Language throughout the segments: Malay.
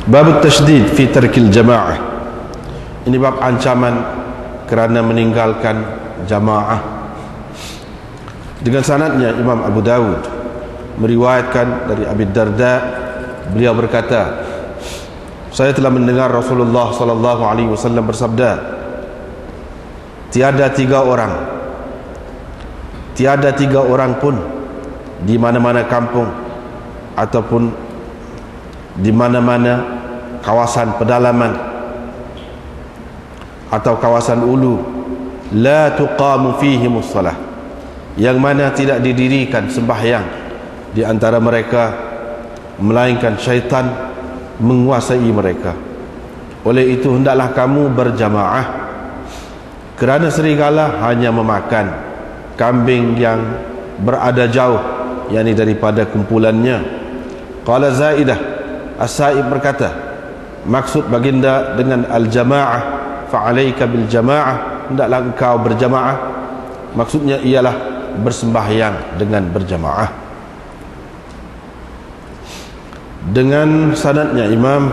Bab tasydid fi tarkil jamaah. Ini bab ancaman kerana meninggalkan jamaah. Dengan sanadnya Imam Abu Dawud meriwayatkan dari Abi Darda, beliau berkata, saya telah mendengar Rasulullah sallallahu alaihi wasallam bersabda, tiada tiga orang pun di mana-mana kampung ataupun di mana-mana kawasan pedalaman atau kawasan ulu, la tuqamu fihimus salah, yang mana tidak didirikan sembahyang di antara mereka, melainkan syaitan menguasai mereka. Oleh itu hendaklah kamu berjamaah, kerana serigala hanya memakan kambing yang berada jauh, yakni daripada kumpulannya. Qala Zaidah, As-Sa'ib berkata, maksud baginda dengan al-jamaah, fa'alaika bil jamaah, hendaklah engkau berjamaah, maksudnya ialah bersembahyang dengan berjamaah. Dengan sanadnya Imam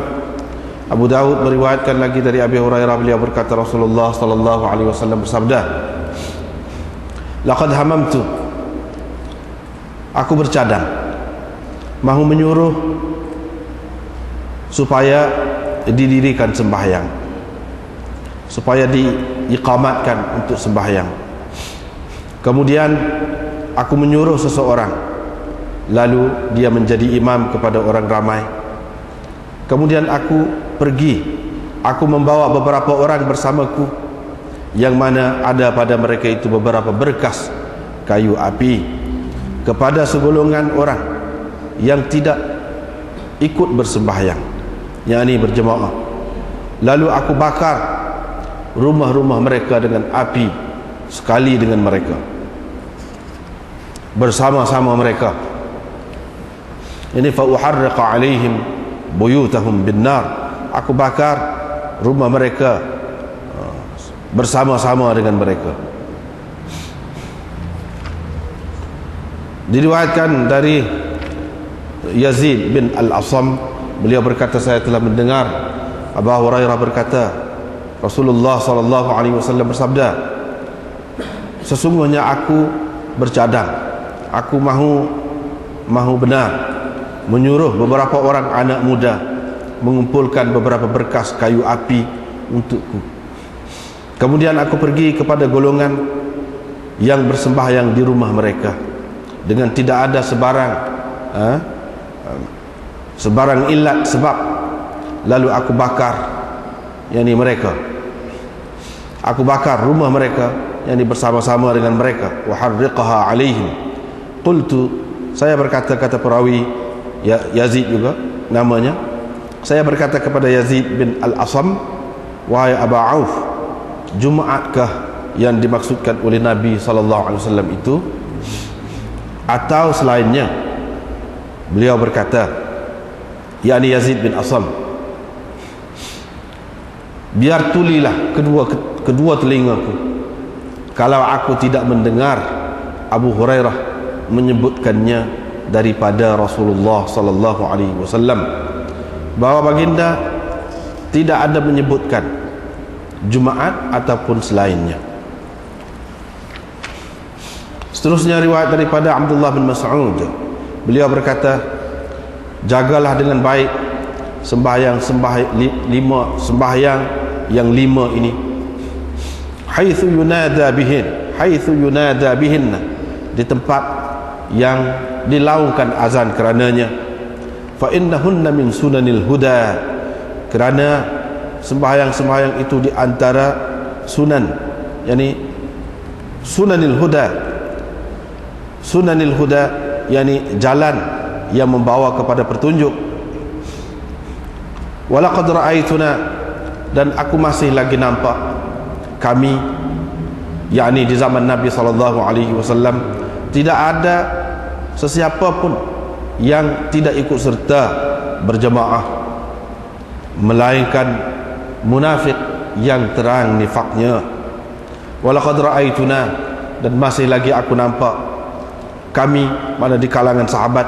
Abu Dawud meriwayatkan lagi dari Abi Hurairah, beliau berkata, Rasulullah sallallahu alaihi wasallam bersabda, laqad hamamtu, aku bercadang, mahu menyuruh supaya didirikan sembahyang, supaya diiqamatkan untuk sembahyang. Kemudian aku menyuruh seseorang, lalu dia menjadi imam kepada orang ramai. Kemudian aku pergi, aku membawa beberapa orang bersamaku, yang mana ada pada mereka itu beberapa berkas kayu api, kepada segolongan orang yang tidak ikut bersembahyang, yakni berjemaah. Lalu aku bakar rumah-rumah mereka dengan api sekali dengan mereka, bersama-sama mereka. Ini fa uharriqa alaihim buyutahum binnar, aku bakar rumah mereka bersama-sama dengan mereka. Diriwayatkan dari Yazid bin Al-Asam, beliau berkata, saya telah mendengar Abu Hurairah berkata, Rasulullah sallallahu alaihi wasallam bersabda, sesungguhnya aku bercadang, aku mahu benar menyuruh beberapa orang anak muda mengumpulkan beberapa berkas kayu api untukku. Kemudian aku pergi kepada golongan yang bersembahyang di rumah mereka dengan tidak ada sebarang ilat sebab, lalu aku bakar, yakni mereka, aku bakar rumah mereka, yakni bersama-sama dengan mereka. Wa harriqaha alaihim. Qultu, saya berkata, kata perawi Yazid juga namanya, saya berkata kepada Yazid bin Al-Asam, wahai Aba Auf, Jumaatkah yang dimaksudkan oleh Nabi sallallahu alaihi wasallam itu atau selainnya? Beliau berkata, yakni Yazid bin Asam, biar tulilah kedua telingaku kalau aku tidak mendengar Abu Hurairah menyebutkannya daripada Rasulullah sallallahu alaihi wasallam, bahwa baginda tidak ada menyebutkan Jumaat ataupun selainnya. Seterusnya riwayat daripada Abdullah bin Mas'ud, beliau berkata, jagalah dengan baik sembahyang yang lima ini, haitsu yunada bihin, di tempat yang dilaungkan azan kerananya. Fa innahunna min sunanil huda, kerana sembahyang-sembahyang itu di antara sunan, yakni sunanil huda, yakni jalan yang membawa kepada petunjuk. Walaqad ra'aituna, dan aku masih lagi nampak kami, yakni di zaman Nabi sallallahu alaihi wasallam, tidak ada sesiapa pun yang tidak ikut serta berjamaah, melainkan munafik yang terang nifaknya. Walaqad ra'aituna, dan masih lagi aku nampak kami, mana di kalangan sahabat,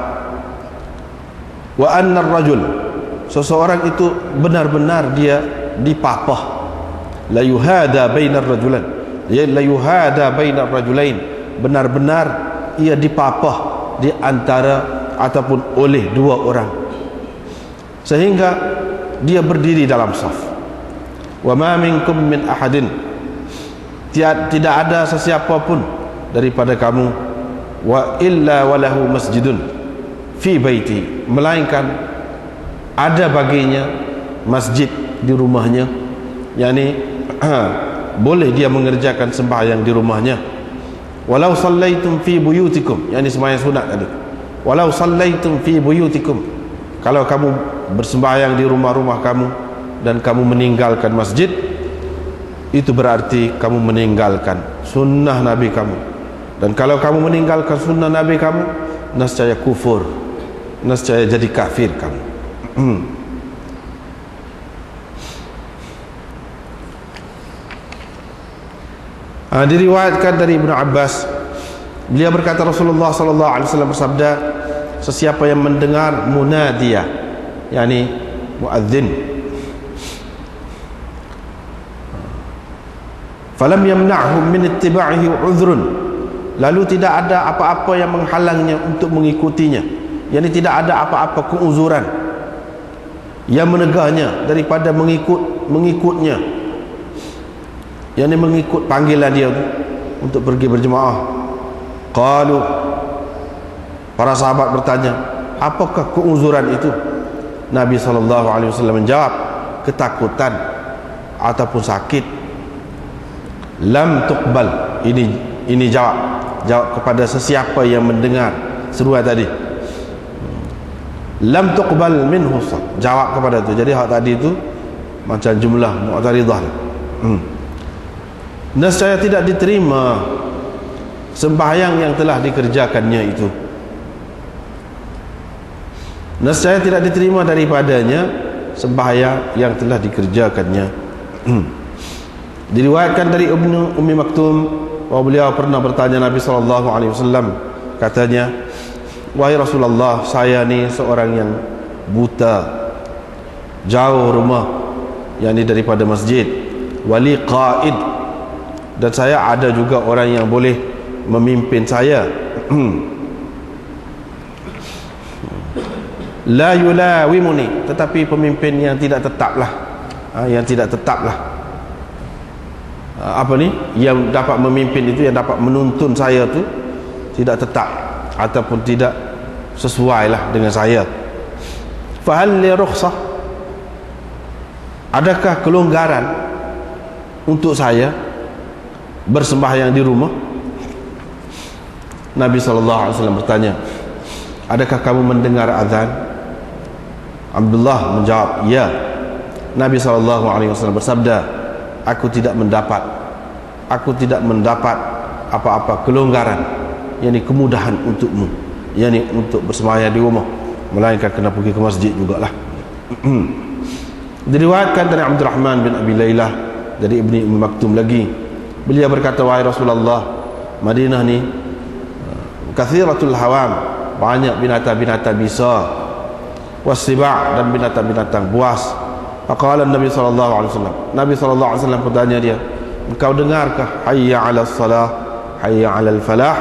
wa anna ar-rajul seseorang itu benar-benar dia dipapah. La yuhada bainar rajulan, ya la yuhada bainar rajulain, benar-benar ia dipapah di antara ataupun oleh dua orang, sehingga dia berdiri dalam saf. Wa ma minkum min ahadin, tidak ada sesiapa pun daripada kamu, wa illa walahu masjidun fi baiti, melainkan ada baginya masjid di rumahnya, yakni boleh dia mengerjakan sembahyang di rumahnya. Walau sallaitum fi buyutikum, yakni sembahyang sunat tadi. Walau sallaitum fi buyutikum, kalau kamu bersembahyang di rumah-rumah kamu dan kamu meninggalkan masjid, itu berarti kamu meninggalkan sunnah Nabi kamu. Dan kalau kamu meninggalkan sunnah Nabi kamu, nescaya kufur, nescaya jadi kafir kamu. Diriwayatkan dari Ibnu Abbas, beliau berkata Rasulullah sallallahu alaihi wasallam bersabda, sesiapa yang mendengar munadiyah, yakni muadzin, falam yamna'hum min ittiba'ihi udhrun, lalu tidak ada apa-apa yang menghalangnya untuk mengikutinya, yakni tidak ada apa-apa keuzuran yang menegahnya daripada mengikutnya, yakni mengikut panggilan dia untuk pergi berjemaah. Qalu, para sahabat bertanya, apakah keuzuran itu? Nabi SAW menjawab, ketakutan ataupun sakit. Lam tuqbal, ini jawab kepada sesiapa yang mendengar seruan tadi. Lam tuqbal minhu, jawab kepada itu. Jadi hak tadi itu macam jumlah mu'taridah. Nescaya tidak diterima sembahyang yang telah dikerjakannya itu. Nescaya tidak diterima daripadanya sembahyang yang telah dikerjakannya. Diriwayatkan dari Ummi Maktum bahwa beliau pernah bertanya Nabi SAW, katanya, wahai Rasulullah, saya ni seorang yang buta, jauh rumah, yakni daripada masjid, wali qaid, dan saya ada juga orang yang boleh memimpin saya. La yulawimuni, tetapi pemimpin yang tidak tetaplah, yang tidak tetaplah. Apa ni? Yang dapat memimpin itu, yang dapat menuntun saya tu tidak tetap ataupun tidak sesuai lah dengan saya. Fahal li rukhsah, adakah kelonggaran untuk saya bersembahyang di rumah? Nabi SAW bertanya, adakah kamu mendengar azan? Abdullah menjawab, ya. Nabi SAW bersabda, aku tidak mendapat apa-apa kelonggaran, yakni kemudahan untukmu, yakni untuk bersembahyang di rumah, melainkan kena pergi ke masjid jugalah. Diriwayatkan dari Abdurrahman bin Abi Laylah dari Ibni Ummi Maktum lagi, beliau berkata, wahai Rasulullah, Madinah ni kathiratul hawam, banyak binatang-binatang bisa, wasiba' dan binatang-binatang buas. Faqala Nabi SAW, Nabi SAW bertanya dia, engkau dengarkah hayya 'alas salah, hayya 'alal falah?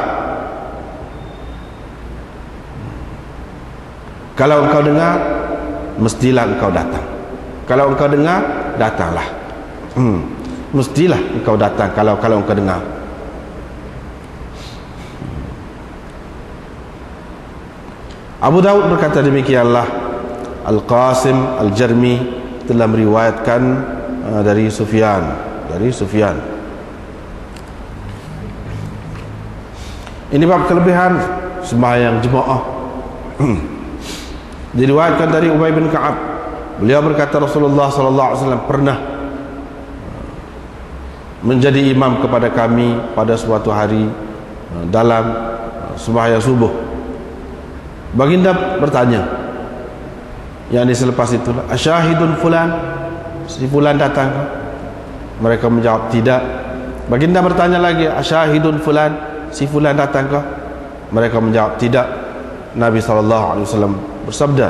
Kalau engkau dengar, mestilah engkau datang. Kalau engkau dengar, datanglah. Mestilah engkau datang kalau engkau dengar. Abu Daud berkata demikianlah. Al-Qasim Al-Jarmi telah meriwayatkan dari Sufyan. Ini bab kelebihan sembahyang jemaah. Diriwayatkan dari Ubay bin Ka'ab, beliau berkata Rasulullah SAW pernah menjadi imam kepada kami pada suatu hari dalam sembahyang subuh. Baginda bertanya, yakni selepas itu, asyahidun fulan, si fulan datang? Mereka menjawab tidak. Baginda bertanya lagi, asyahidun fulan, si fulan datang? Mereka menjawab tidak. Nabi SAW bersabda,